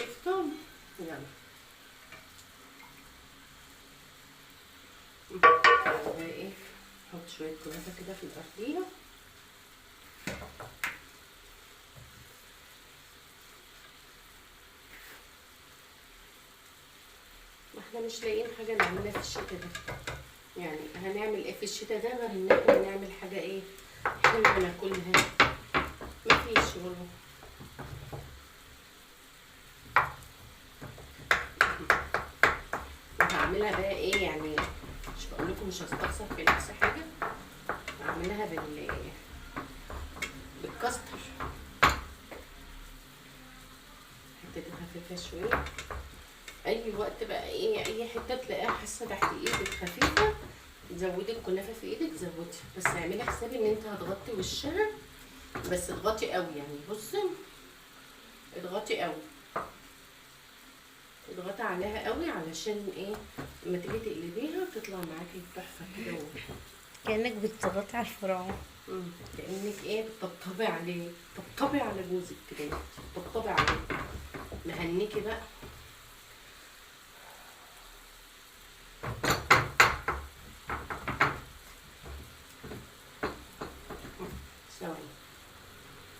شفتوا؟ يلا بقى ايه، نحط شويه كنافه كده في الارضيه. ما احنا مش لاقيين حاجه نعملها في الشتا ده، يعني هنعمل ايه في الشتا ده غير ان احنا نعمل حاجه ايه حلوه ناكلها؟ مفيش والله. وهعملها بقى ايه يعني، مش بقول لكم مش هستخسر في نفس حاجه، هعملها بالكاستر، حته خفيفه شويه. اي وقت بقى ايه، اي حته تلاقيها حاسه تحت ايدك خفيفه، زودي الكنافه في ايدك زودي، بس اعملي حسابي ان انت هتغطي وشها، بس اضغطي قوي يعني، بصي اضغطي قوي، اضغطي عليها قوي علشان ايه لما تيجي تقلبيها تطلع معاكي تحفه كده كأنك بتضغطي على الفراعنة. كأنك ايه بتطبطبي عليه، طبطبي على جوزك كده، طبطبي عليه، مهنيكي بقى.